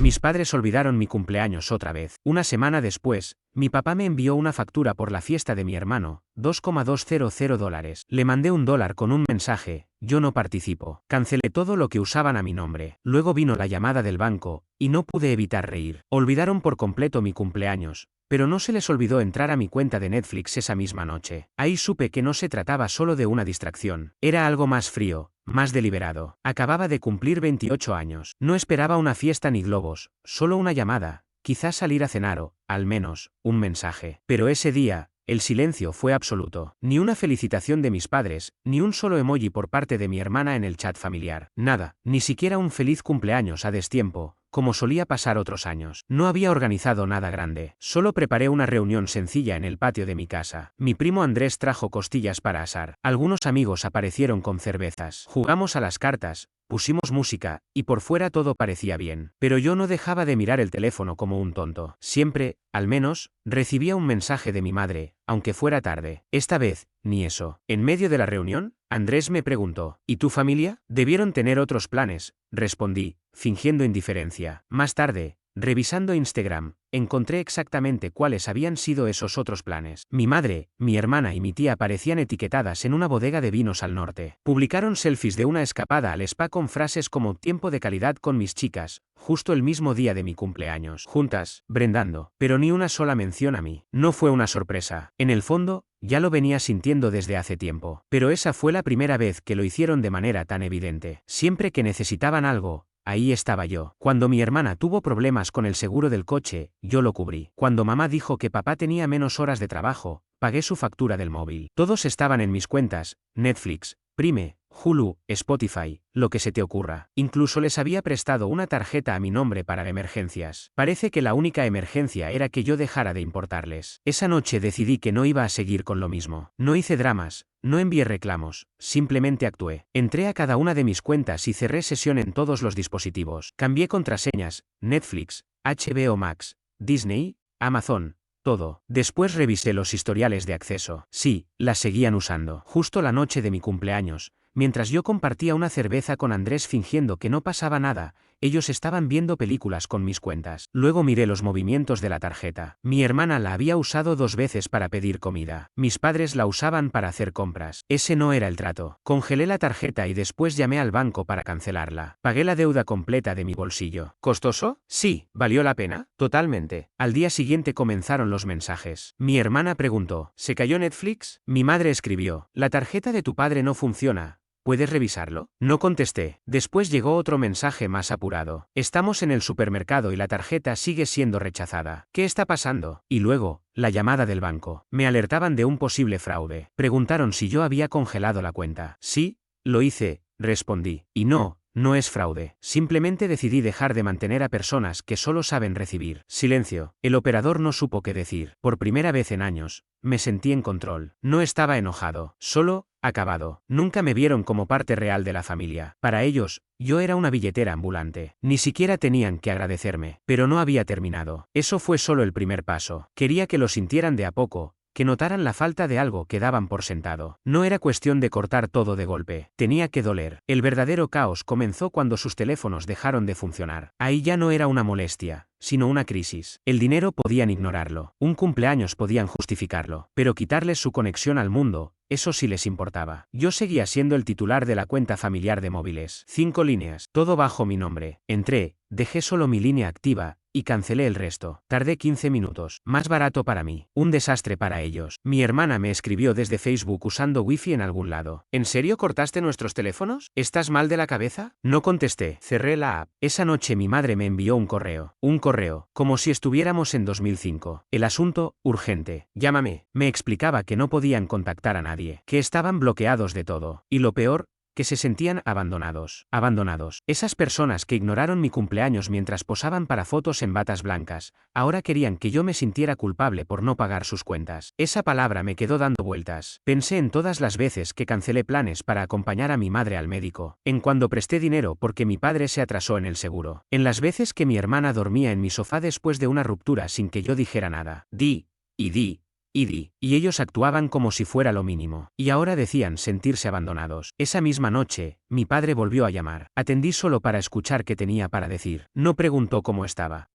Mis padres olvidaron mi cumpleaños otra vez. Una semana después, mi papá me envió una factura por la fiesta de mi hermano, $2,200. Le mandé $1 con un mensaje: yo no participo. Cancelé todo lo que usaban a mi nombre. Luego vino la llamada del banco, y no pude evitar reír. Olvidaron por completo mi cumpleaños, pero no se les olvidó entrar a mi cuenta de Netflix esa misma noche. Ahí supe que no se trataba solo de una distracción. Era algo más frío, más deliberado. Acababa de cumplir 28 años. No esperaba una fiesta ni globos, solo una llamada, quizás salir a cenar o, al menos, un mensaje. Pero ese día, el silencio fue absoluto. Ni una felicitación de mis padres, ni un solo emoji por parte de mi hermana en el chat familiar. Nada, ni siquiera un feliz cumpleaños a destiempo, como solía pasar otros años. No había organizado nada grande. Solo preparé una reunión sencilla en el patio de mi casa. Mi primo Andrés trajo costillas para asar. Algunos amigos aparecieron con cervezas. Jugamos a las cartas, pusimos música, y por fuera todo parecía bien. Pero yo no dejaba de mirar el teléfono como un tonto. Siempre, al menos, recibía un mensaje de mi madre, aunque fuera tarde. Esta vez, ni eso. En medio de la reunión, Andrés me preguntó: ¿y tu familia? Debieron tener otros planes, respondí, fingiendo indiferencia. Más tarde, revisando Instagram, encontré exactamente cuáles habían sido esos otros planes. Mi madre, mi hermana y mi tía aparecían etiquetadas en una bodega de vinos al norte. Publicaron selfies de una escapada al spa con frases como "tiempo de calidad con mis chicas", justo el mismo día de mi cumpleaños. Juntas, brindando, pero ni una sola mención a mí. No fue una sorpresa. En el fondo, ya lo venía sintiendo desde hace tiempo. Pero esa fue la primera vez que lo hicieron de manera tan evidente. Siempre que necesitaban algo, ahí estaba yo. Cuando mi hermana tuvo problemas con el seguro del coche, yo lo cubrí. Cuando mamá dijo que papá tenía menos horas de trabajo, pagué su factura del móvil. Todos estaban en mis cuentas: Netflix, Prime, Hulu, Spotify, lo que se te ocurra. Incluso les había prestado una tarjeta a mi nombre para emergencias. Parece que la única emergencia era que yo dejara de importarles. Esa noche decidí que no iba a seguir con lo mismo. No hice dramas, no envié reclamos, simplemente actué. Entré a cada una de mis cuentas y cerré sesión en todos los dispositivos. Cambié contraseñas: Netflix, HBO Max, Disney, Amazon, todo. Después revisé los historiales de acceso. Sí, las seguían usando. Justo la noche de mi cumpleaños, mientras yo compartía una cerveza con Andrés fingiendo que no pasaba nada, ellos estaban viendo películas con mis cuentas. Luego miré los movimientos de la tarjeta. Mi hermana la había usado 2 veces para pedir comida. Mis padres la usaban para hacer compras. Ese no era el trato. Congelé la tarjeta y después llamé al banco para cancelarla. Pagué la deuda completa de mi bolsillo. ¿Costoso? Sí. ¿Valió la pena? Totalmente. Al día siguiente comenzaron los mensajes. Mi hermana preguntó: ¿se cayó Netflix? Mi madre escribió: la tarjeta de tu padre no funciona. ¿Puedes revisarlo? No contesté. Después llegó otro mensaje más apurado: estamos en el supermercado y la tarjeta sigue siendo rechazada. ¿Qué está pasando? Y luego, la llamada del banco. Me alertaban de un posible fraude. Preguntaron si yo había congelado la cuenta. Sí, lo hice, respondí. Y no es fraude. Simplemente decidí dejar de mantener a personas que solo saben recibir. Silencio. El operador no supo qué decir. Por primera vez en años, me sentí en control. No estaba enojado, solo acabado. Nunca me vieron como parte real de la familia. Para ellos, yo era una billetera ambulante. Ni siquiera tenían que agradecerme. Pero no había terminado. Eso fue solo el primer paso. Quería que lo sintieran de a poco, que notaran la falta de algo que daban por sentado. No era cuestión de cortar todo de golpe. Tenía que doler. El verdadero caos comenzó cuando sus teléfonos dejaron de funcionar. Ahí ya no era una molestia, sino una crisis. El dinero podían ignorarlo. Un cumpleaños podían justificarlo. Pero quitarles su conexión al mundo, eso sí les importaba. Yo seguía siendo el titular de la cuenta familiar de móviles. 5 líneas. Todo bajo mi nombre. Entré, dejé solo mi línea activa, y cancelé el resto. Tardé 15 minutos. Más barato para mí. Un desastre para ellos. Mi hermana me escribió desde Facebook usando Wi-Fi en algún lado. ¿En serio cortaste nuestros teléfonos? ¿Estás mal de la cabeza? No contesté. Cerré la app. Esa noche mi madre me envió un correo. Como si estuviéramos en 2005. El asunto, urgente. Llámame. Me explicaba que no podían contactar a nadie. Que estaban bloqueados de todo. Y lo peor, que se sentían abandonados. Esas personas que ignoraron mi cumpleaños mientras posaban para fotos en batas blancas, ahora querían que yo me sintiera culpable por no pagar sus cuentas. Esa palabra me quedó dando vueltas. Pensé en todas las veces que cancelé planes para acompañar a mi madre al médico, en cuando presté dinero porque mi padre se atrasó en el seguro, en las veces que mi hermana dormía en mi sofá después de una ruptura sin que yo dijera nada. Di y di, y ellos actuaban como si fuera lo mínimo. Y ahora decían sentirse abandonados. Esa misma noche, mi padre volvió a llamar. Atendí solo para escuchar qué tenía para decir. No preguntó cómo estaba.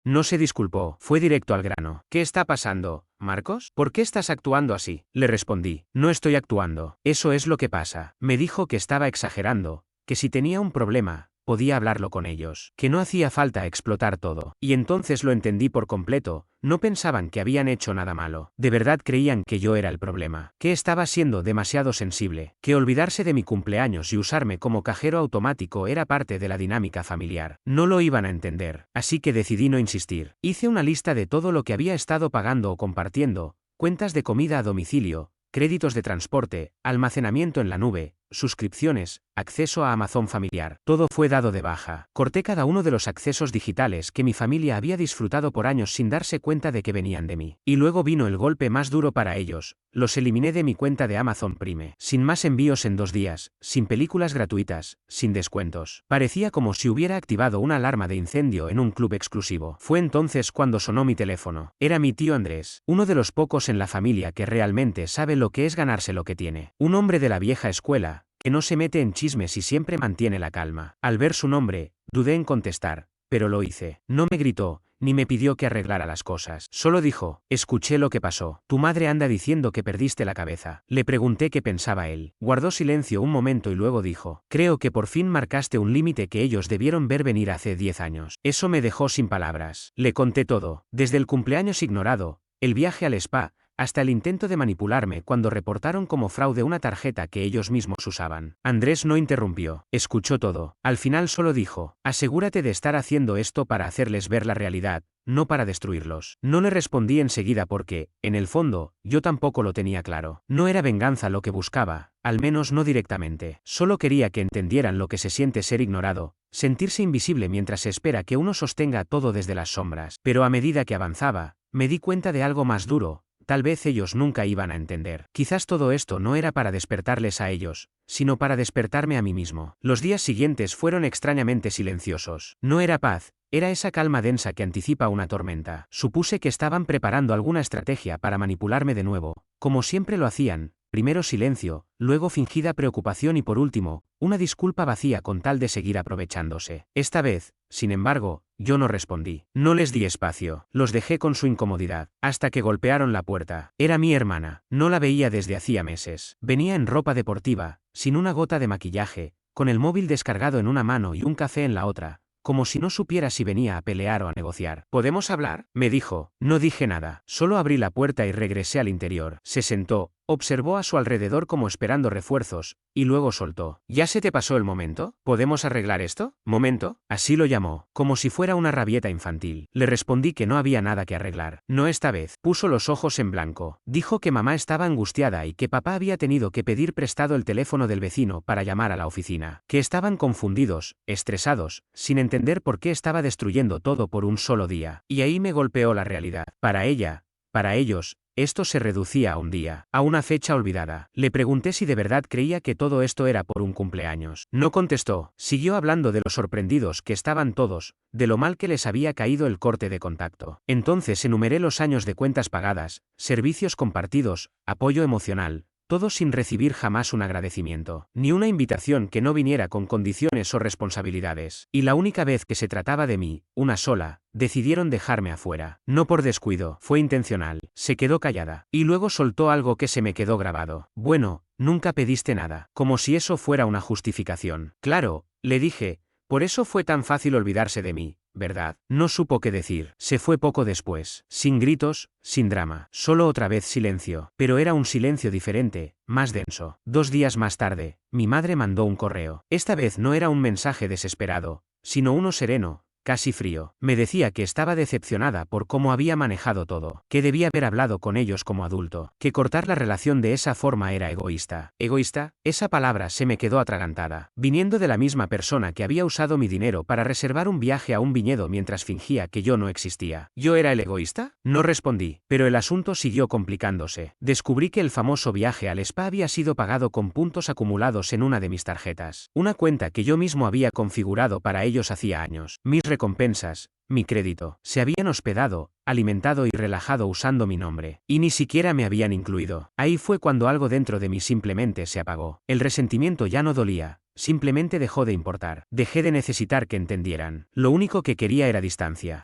No se disculpó, fue directo al grano. ¿Qué está pasando, Marcos? ¿Por qué estás actuando así? Le respondí. No estoy actuando. Eso es lo que pasa. Me dijo que estaba exagerando, que si tenía un problema, podía hablarlo con ellos, que no hacía falta explotar todo. Y entonces lo entendí por completo. No pensaban que habían hecho nada malo. De verdad creían que yo era el problema, que estaba siendo demasiado sensible, que olvidarse de mi cumpleaños y usarme como cajero automático era parte de la dinámica familiar. No lo iban a entender, así que decidí no insistir. Hice una lista de todo lo que había estado pagando o compartiendo, cuentas de comida a domicilio, créditos de transporte, almacenamiento en la nube, suscripciones, acceso a Amazon familiar. Todo fue dado de baja. Corté cada uno de los accesos digitales que mi familia había disfrutado por años sin darse cuenta de que venían de mí. Y luego vino el golpe más duro para ellos. Los eliminé de mi cuenta de Amazon Prime. Sin más envíos en 2 días, sin películas gratuitas, sin descuentos. Parecía como si hubiera activado una alarma de incendio en un club exclusivo. Fue entonces cuando sonó mi teléfono. Era mi tío Andrés, uno de los pocos en la familia que realmente sabe lo que es ganarse lo que tiene. Un hombre de la vieja escuela, que no se mete en chismes y siempre mantiene la calma. Al ver su nombre, dudé en contestar, pero lo hice. No me gritó, ni me pidió que arreglara las cosas. Solo dijo, escuché lo que pasó. Tu madre anda diciendo que perdiste la cabeza. Le pregunté qué pensaba él. Guardó silencio un momento y luego dijo, creo que por fin marcaste un límite que ellos debieron ver venir hace 10 años. Eso me dejó sin palabras. Le conté todo, desde el cumpleaños ignorado, el viaje al spa, hasta el intento de manipularme cuando reportaron como fraude una tarjeta que ellos mismos usaban. Andrés no interrumpió, escuchó todo. Al final solo dijo, asegúrate de estar haciendo esto para hacerles ver la realidad, no para destruirlos. No le respondí enseguida porque, en el fondo, yo tampoco lo tenía claro. No era venganza lo que buscaba, al menos no directamente. Solo quería que entendieran lo que se siente ser ignorado, sentirse invisible mientras se espera que uno sostenga todo desde las sombras. Pero a medida que avanzaba, me di cuenta de algo más duro. Tal vez ellos nunca iban a entender. Quizás todo esto no era para despertarles a ellos, sino para despertarme a mí mismo. Los días siguientes fueron extrañamente silenciosos. No era paz, era esa calma densa que anticipa una tormenta. Supuse que estaban preparando alguna estrategia para manipularme de nuevo, como siempre lo hacían. Primero silencio, luego fingida preocupación y por último, una disculpa vacía con tal de seguir aprovechándose. Esta vez, sin embargo, yo no respondí. No les di espacio. Los dejé con su incomodidad, hasta que golpearon la puerta. Era mi hermana. No la veía desde hacía meses. Venía en ropa deportiva, sin una gota de maquillaje, con el móvil descargado en una mano y un café en la otra, como si no supiera si venía a pelear o a negociar. ¿Podemos hablar?, me dijo. No dije nada. Solo abrí la puerta y regresé al interior. Se sentó, observó a su alrededor como esperando refuerzos, y luego soltó. ¿Ya se te pasó el momento? ¿Podemos arreglar esto? ¿Momento? Así lo llamó, como si fuera una rabieta infantil. Le respondí que no había nada que arreglar. No esta vez. Puso los ojos en blanco. Dijo que mamá estaba angustiada y que papá había tenido que pedir prestado el teléfono del vecino para llamar a la oficina. Que estaban confundidos, estresados, sin entender por qué estaba destruyendo todo por un solo día. Y ahí me golpeó la realidad. Para ella, para ellos, esto se reducía a un día, a una fecha olvidada. Le pregunté si de verdad creía que todo esto era por un cumpleaños. No contestó. Siguió hablando de lo sorprendidos que estaban todos, de lo mal que les había caído el corte de contacto. Entonces enumeré los años de cuentas pagadas, servicios compartidos, apoyo emocional, todo sin recibir jamás un agradecimiento, ni una invitación que no viniera con condiciones o responsabilidades. Y la única vez que se trataba de mí, una sola, decidieron dejarme afuera. No por descuido, fue intencional. Se quedó callada. Y luego soltó algo que se me quedó grabado. Bueno, nunca pediste nada. Como si eso fuera una justificación. Claro, le dije, por eso fue tan fácil olvidarse de mí, ¿verdad? No supo qué decir. Se fue poco después. Sin gritos, sin drama. Solo otra vez silencio. Pero era un silencio diferente, más denso. 2 días más tarde, mi madre mandó un correo. Esta vez no era un mensaje desesperado, sino uno sereno, casi frío. Me decía que estaba decepcionada por cómo había manejado todo, que debía haber hablado con ellos como adulto, que cortar la relación de esa forma era egoísta. ¿Egoísta? Esa palabra se me quedó atragantada, viniendo de la misma persona que había usado mi dinero para reservar un viaje a un viñedo mientras fingía que yo no existía. ¿Yo era el egoísta? No respondí, pero el asunto siguió complicándose. Descubrí que el famoso viaje al spa había sido pagado con puntos acumulados en una de mis tarjetas, una cuenta que yo mismo había configurado para ellos hacía años. Mis recompensas, mi crédito. Se habían hospedado, alimentado y relajado usando mi nombre. Y ni siquiera me habían incluido. Ahí fue cuando algo dentro de mí simplemente se apagó. El resentimiento ya no dolía. Simplemente dejó de importar. Dejé de necesitar que entendieran. Lo único que quería era distancia.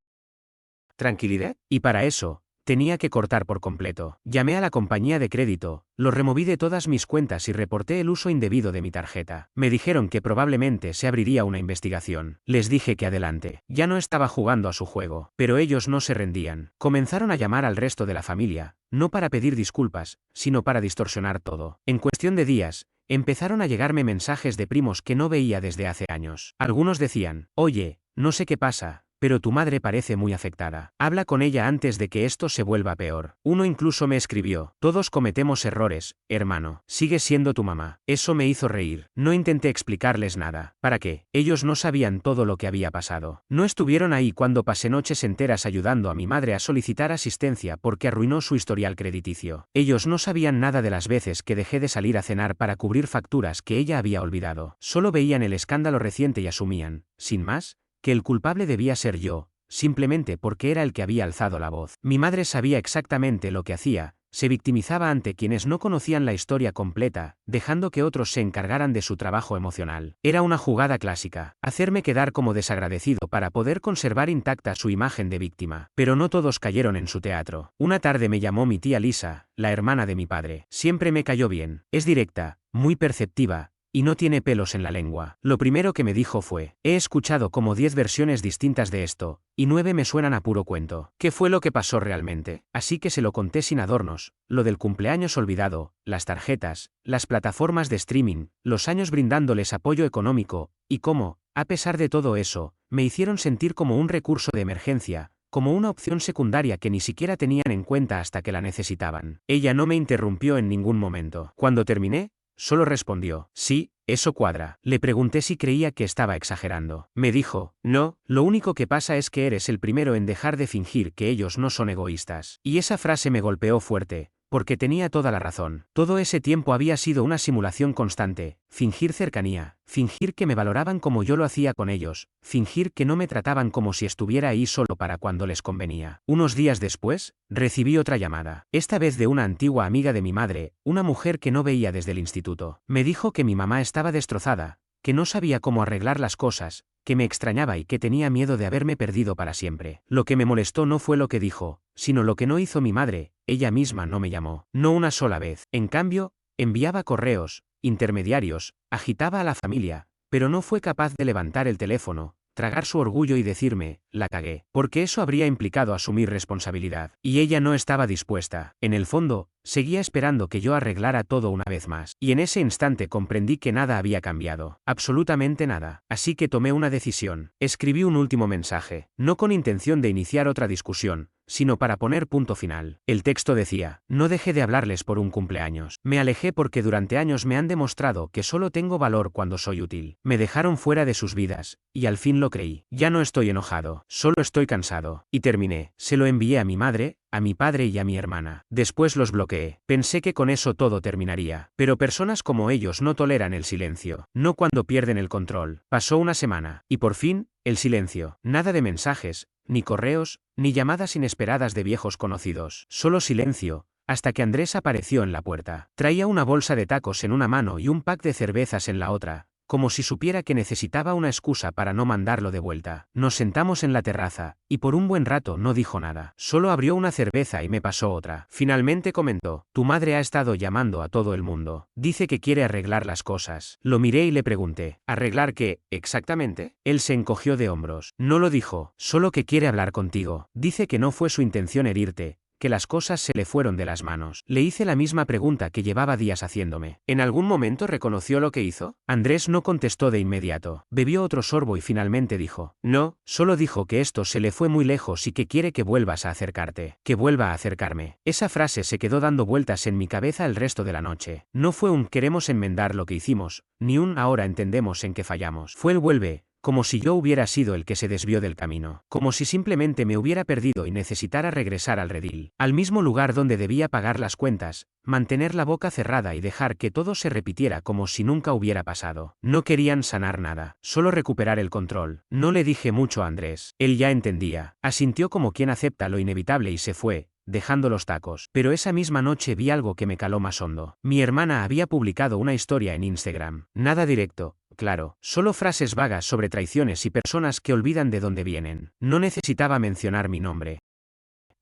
Tranquilidad. Y para eso, tenía que cortar por completo. Llamé a la compañía de crédito, lo removí de todas mis cuentas y reporté el uso indebido de mi tarjeta. Me dijeron que probablemente se abriría una investigación. Les dije que adelante. Ya no estaba jugando a su juego. Pero ellos no se rendían. Comenzaron a llamar al resto de la familia, no para pedir disculpas, sino para distorsionar todo. En cuestión de días, empezaron a llegarme mensajes de primos que no veía desde hace años. Algunos decían, oye, no sé qué pasa, pero tu madre parece muy afectada. Habla con ella antes de que esto se vuelva peor. Uno incluso me escribió, todos cometemos errores, hermano. Sigue siendo tu mamá. Eso me hizo reír. No intenté explicarles nada. ¿Para qué? Ellos no sabían todo lo que había pasado. No estuvieron ahí cuando pasé noches enteras ayudando a mi madre a solicitar asistencia porque arruinó su historial crediticio. Ellos no sabían nada de las veces que dejé de salir a cenar para cubrir facturas que ella había olvidado. Solo veían el escándalo reciente y asumían, sin más, que el culpable debía ser yo, simplemente porque era el que había alzado la voz. Mi madre sabía exactamente lo que hacía, se victimizaba ante quienes no conocían la historia completa, dejando que otros se encargaran de su trabajo emocional. Era una jugada clásica, hacerme quedar como desagradecido para poder conservar intacta su imagen de víctima. Pero no todos cayeron en su teatro. Una tarde me llamó mi tía Lisa, la hermana de mi padre. Siempre me cayó bien. Es directa, muy perceptiva, y no tiene pelos en la lengua. Lo primero que me dijo fue, he escuchado como 10 versiones distintas de esto, y 9 me suenan a puro cuento. ¿Qué fue lo que pasó realmente? Así que se lo conté sin adornos, lo del cumpleaños olvidado, las tarjetas, las plataformas de streaming, los años brindándoles apoyo económico, y cómo, a pesar de todo eso, me hicieron sentir como un recurso de emergencia, como una opción secundaria que ni siquiera tenían en cuenta hasta que la necesitaban. Ella no me interrumpió en ningún momento. Cuando terminé, solo respondió, sí, eso cuadra. Le pregunté si creía que estaba exagerando. Me dijo, no, lo único que pasa es que eres el primero en dejar de fingir que ellos no son egoístas. Y esa frase me golpeó fuerte, porque tenía toda la razón. Todo ese tiempo había sido una simulación constante, fingir cercanía, fingir que me valoraban como yo lo hacía con ellos, fingir que no me trataban como si estuviera ahí solo para cuando les convenía. Unos días después, recibí otra llamada, esta vez de una antigua amiga de mi madre, una mujer que no veía desde el instituto. Me dijo que mi mamá estaba destrozada, que no sabía cómo arreglar las cosas, que me extrañaba y que tenía miedo de haberme perdido para siempre. Lo que me molestó no fue lo que dijo, sino lo que no hizo mi madre. Ella misma no me llamó, no una sola vez. En cambio, enviaba correos, intermediarios, agitaba a la familia, pero no fue capaz de levantar el teléfono, tragar su orgullo y decirme, la cagué, porque eso habría implicado asumir responsabilidad. Y ella no estaba dispuesta. En el fondo, seguía esperando que yo arreglara todo una vez más. Y en ese instante comprendí que nada había cambiado. Absolutamente nada. Así que tomé una decisión. Escribí un último mensaje, no con intención de iniciar otra discusión, sino para poner punto final. El texto decía, no dejé de hablarles por un cumpleaños. Me alejé porque durante años me han demostrado que solo tengo valor cuando soy útil. Me dejaron fuera de sus vidas, y al fin lo creí. Ya no estoy enojado, solo estoy cansado. Y terminé. Se lo envié a mi madre, a mi padre y a mi hermana. Después los bloqueé. Pensé que con eso todo terminaría. Pero personas como ellos no toleran el silencio. No cuando pierden el control. Pasó una semana. Y por fin, el silencio. Nada de mensajes, ni correos, ni llamadas inesperadas de viejos conocidos. Solo silencio, hasta que Andrés apareció en la puerta. Traía una bolsa de tacos en una mano y un pack de cervezas en la otra, como si supiera que necesitaba una excusa para no mandarlo de vuelta. Nos sentamos en la terraza, y por un buen rato no dijo nada. Solo abrió una cerveza y me pasó otra. Finalmente comentó, tu madre ha estado llamando a todo el mundo. Dice que quiere arreglar las cosas. Lo miré y le pregunté, ¿arreglar qué, exactamente? Él se encogió de hombros. No lo dijo, solo que quiere hablar contigo. Dice que no fue su intención herirte, que las cosas se le fueron de las manos. Le hice la misma pregunta que llevaba días haciéndome. ¿En algún momento reconoció lo que hizo? Andrés no contestó de inmediato. Bebió otro sorbo y finalmente dijo, no, solo dijo que esto se le fue muy lejos y que quiere que vuelvas a acercarte. Que vuelva a acercarme. Esa frase se quedó dando vueltas en mi cabeza el resto de la noche. No fue un queremos enmendar lo que hicimos, ni un ahora entendemos en qué fallamos. Fue el vuelve, como si yo hubiera sido el que se desvió del camino, como si simplemente me hubiera perdido y necesitara regresar al redil, al mismo lugar donde debía pagar las cuentas, mantener la boca cerrada y dejar que todo se repitiera como si nunca hubiera pasado. No querían sanar nada, solo recuperar el control. No le dije mucho a Andrés. Él ya entendía. Asintió como quien acepta lo inevitable y se fue, dejando los tacos. Pero esa misma noche vi algo que me caló más hondo. Mi hermana había publicado una historia en Instagram. Nada directo, claro, solo frases vagas sobre traiciones y personas que olvidan de dónde vienen. No necesitaba mencionar mi nombre.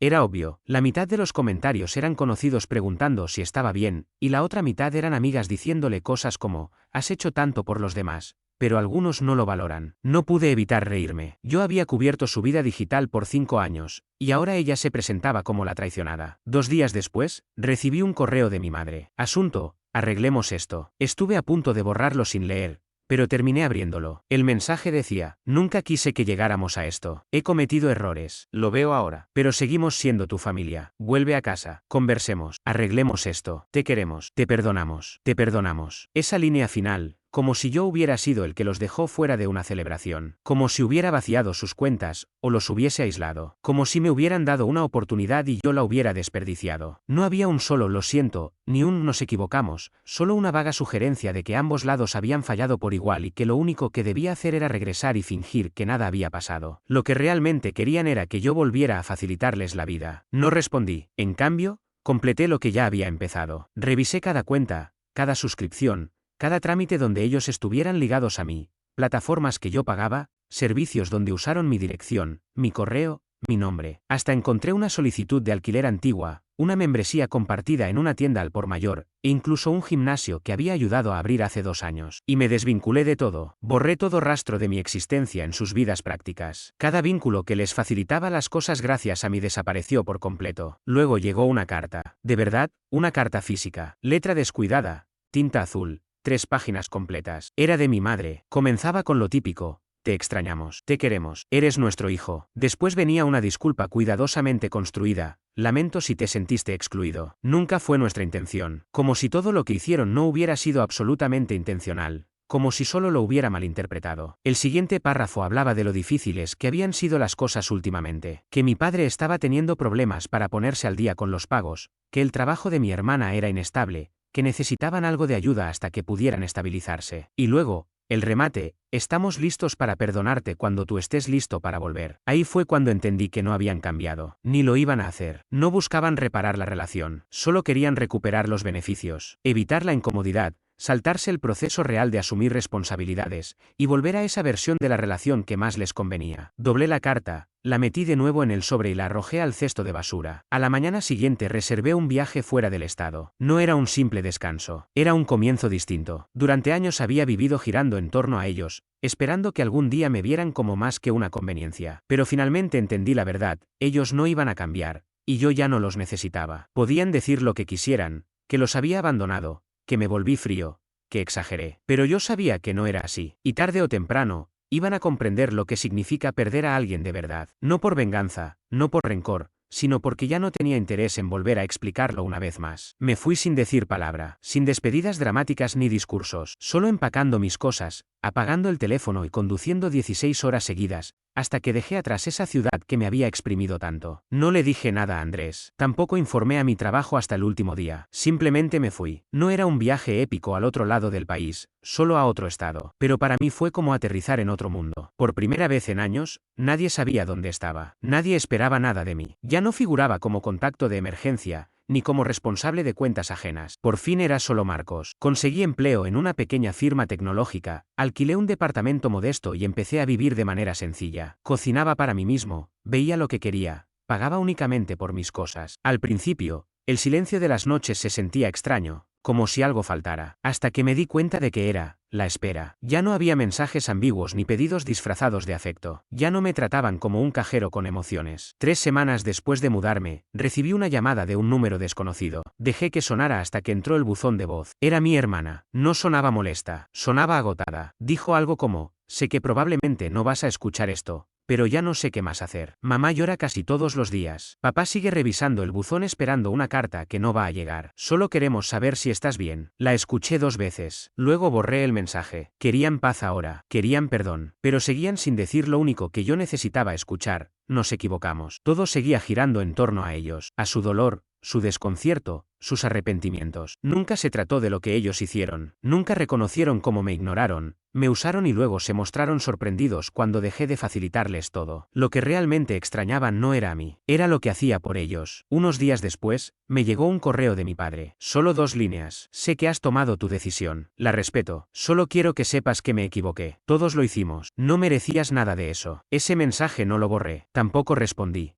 Era obvio, la mitad de los comentarios eran conocidos preguntando si estaba bien, y la otra mitad eran amigas diciéndole cosas como, has hecho tanto por los demás, pero algunos no lo valoran. No pude evitar reírme. Yo había cubierto su vida digital por 5 años, y ahora ella se presentaba como la traicionada. 2 días después, recibí un correo de mi madre. Asunto, arreglemos esto. Estuve a punto de borrarlo sin leer, pero terminé abriéndolo. El mensaje decía, nunca quise que llegáramos a esto. He cometido errores. Lo veo ahora. Pero seguimos siendo tu familia. Vuelve a casa. Conversemos. Arreglemos esto. Te queremos. Te perdonamos. Te perdonamos. Esa línea final, como si yo hubiera sido el que los dejó fuera de una celebración, como si hubiera vaciado sus cuentas, o los hubiese aislado, como si me hubieran dado una oportunidad y yo la hubiera desperdiciado. No había un solo lo siento, ni un nos equivocamos, solo una vaga sugerencia de que ambos lados habían fallado por igual y que lo único que debía hacer era regresar y fingir que nada había pasado. Lo que realmente querían era que yo volviera a facilitarles la vida. No respondí. En cambio, completé lo que ya había empezado. Revisé cada cuenta, cada suscripción, cada trámite donde ellos estuvieran ligados a mí, plataformas que yo pagaba, servicios donde usaron mi dirección, mi correo, mi nombre. Hasta encontré una solicitud de alquiler antigua, una membresía compartida en una tienda al por mayor, e incluso un gimnasio que había ayudado a abrir hace 2 años. Y me desvinculé de todo. Borré todo rastro de mi existencia en sus vidas prácticas. Cada vínculo que les facilitaba las cosas gracias a mí desapareció por completo. Luego llegó una carta. De verdad, una carta física. Letra descuidada, tinta azul. 3 páginas completas. Era de mi madre. Comenzaba con lo típico. Te extrañamos. Te queremos. Eres nuestro hijo. Después venía una disculpa cuidadosamente construida. Lamento si te sentiste excluido. Nunca fue nuestra intención. Como si todo lo que hicieron no hubiera sido absolutamente intencional. Como si solo lo hubiera malinterpretado. El siguiente párrafo hablaba de lo difíciles que habían sido las cosas últimamente. Que mi padre estaba teniendo problemas para ponerse al día con los pagos. Que el trabajo de mi hermana era inestable. Que necesitaban algo de ayuda hasta que pudieran estabilizarse. Y luego, el remate, estamos listos para perdonarte cuando tú estés listo para volver. Ahí fue cuando entendí que no habían cambiado, ni lo iban a hacer. No buscaban reparar la relación, solo querían recuperar los beneficios, evitar la incomodidad, saltarse el proceso real de asumir responsabilidades, y volver a esa versión de la relación que más les convenía. Doblé la carta, la metí de nuevo en el sobre y la arrojé al cesto de basura. A la mañana siguiente reservé un viaje fuera del estado. No era un simple descanso, era un comienzo distinto. Durante años había vivido girando en torno a ellos, esperando que algún día me vieran como más que una conveniencia. Pero finalmente entendí la verdad, ellos no iban a cambiar, y yo ya no los necesitaba. Podían decir lo que quisieran, que los había abandonado, que me volví frío, que exageré. Pero yo sabía que no era así, y tarde o temprano, iban a comprender lo que significa perder a alguien de verdad. No por venganza, no por rencor, sino porque ya no tenía interés en volver a explicarlo una vez más. Me fui sin decir palabra, sin despedidas dramáticas ni discursos, solo empacando mis cosas, apagando el teléfono y conduciendo 16 horas seguidas, hasta que dejé atrás esa ciudad que me había exprimido tanto. No le dije nada a Andrés, tampoco informé a mi trabajo hasta el último día, simplemente me fui. No era un viaje épico al otro lado del país, solo a otro estado, pero para mí fue como aterrizar en otro mundo. Por primera vez en años, nadie sabía dónde estaba, nadie esperaba nada de mí. Ya no figuraba como contacto de emergencia, ni como responsable de cuentas ajenas. Por fin era solo Marcos. Conseguí empleo en una pequeña firma tecnológica, alquilé un departamento modesto y empecé a vivir de manera sencilla. Cocinaba para mí mismo, veía lo que quería, pagaba únicamente por mis cosas. Al principio, el silencio de las noches se sentía extraño, como si algo faltara, hasta que me di cuenta de que era la espera. Ya no había mensajes ambiguos ni pedidos disfrazados de afecto. Ya no me trataban como un cajero con emociones. 3 semanas después de mudarme, recibí una llamada de un número desconocido. Dejé que sonara hasta que entró el buzón de voz. Era mi hermana. No sonaba molesta, sonaba agotada. Dijo algo como, sé que probablemente no vas a escuchar esto, pero ya no sé qué más hacer. Mamá llora casi todos los días. Papá sigue revisando el buzón esperando una carta que no va a llegar. Solo queremos saber si estás bien. La escuché 2 veces. Luego borré el mensaje. Querían paz ahora. Querían perdón. Pero seguían sin decir lo único que yo necesitaba escuchar. Nos equivocamos. Todo seguía girando en torno a ellos, a su dolor, su desconcierto, sus arrepentimientos. Nunca se trató de lo que ellos hicieron. Nunca reconocieron cómo me ignoraron, me usaron y luego se mostraron sorprendidos cuando dejé de facilitarles todo. Lo que realmente extrañaban no era a mí, era lo que hacía por ellos. Unos días después, me llegó un correo de mi padre. Solo 2 líneas. Sé que has tomado tu decisión. La respeto. Solo quiero que sepas que me equivoqué. Todos lo hicimos. No merecías nada de eso. Ese mensaje no lo borré. Tampoco respondí.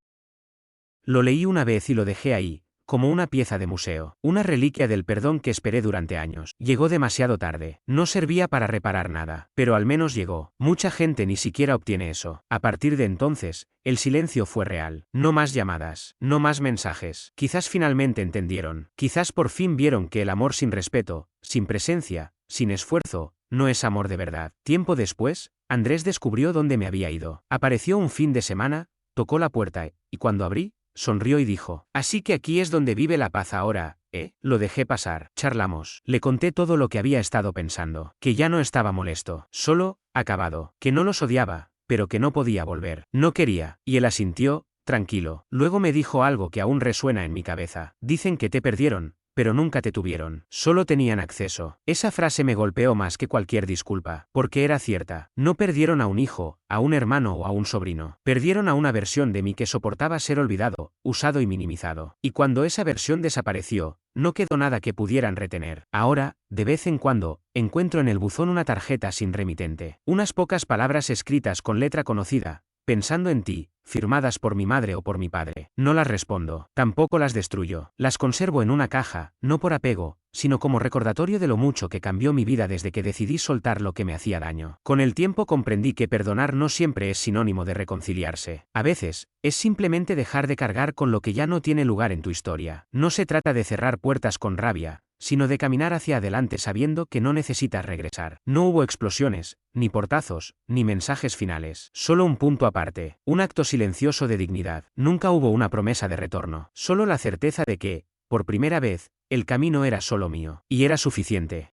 Lo leí una vez y lo dejé ahí, como una pieza de museo, una reliquia del perdón que esperé durante años. Llegó demasiado tarde, no servía para reparar nada, pero al menos llegó. Mucha gente ni siquiera obtiene eso. A partir de entonces, el silencio fue real. No más llamadas, no más mensajes. Quizás finalmente entendieron, quizás por fin vieron que el amor sin respeto, sin presencia, sin esfuerzo, no es amor de verdad. Tiempo después, Andrés descubrió dónde me había ido. Apareció un fin de semana, tocó la puerta y cuando abrí, sonrió y dijo, «Así que aquí es donde vive la paz ahora, ¿eh?» Lo dejé pasar. Charlamos. Le conté todo lo que había estado pensando. Que ya no estaba molesto. Solo, acabado. Que no los odiaba, pero que no podía volver. No quería. Y él asintió, tranquilo. Luego me dijo algo que aún resuena en mi cabeza. Dicen que te perdieron, pero nunca te tuvieron. Solo tenían acceso. Esa frase me golpeó más que cualquier disculpa, porque era cierta. No perdieron a un hijo, a un hermano o a un sobrino. Perdieron a una versión de mí que soportaba ser olvidado, usado y minimizado. Y cuando esa versión desapareció, no quedó nada que pudieran retener. Ahora, de vez en cuando, encuentro en el buzón una tarjeta sin remitente. Unas pocas palabras escritas con letra conocida, pensando en ti, firmadas por mi madre o por mi padre. No las respondo, tampoco las destruyo. Las conservo en una caja, no por apego, sino como recordatorio de lo mucho que cambió mi vida desde que decidí soltar lo que me hacía daño. Con el tiempo comprendí que perdonar no siempre es sinónimo de reconciliarse. A veces, es simplemente dejar de cargar con lo que ya no tiene lugar en tu historia. No se trata de cerrar puertas con rabia, sino de caminar hacia adelante sabiendo que no necesitas regresar. No hubo explosiones, ni portazos, ni mensajes finales. Solo un punto aparte, un acto silencioso de dignidad. Nunca hubo una promesa de retorno. Solo la certeza de que, por primera vez, el camino era solo mío. Y era suficiente.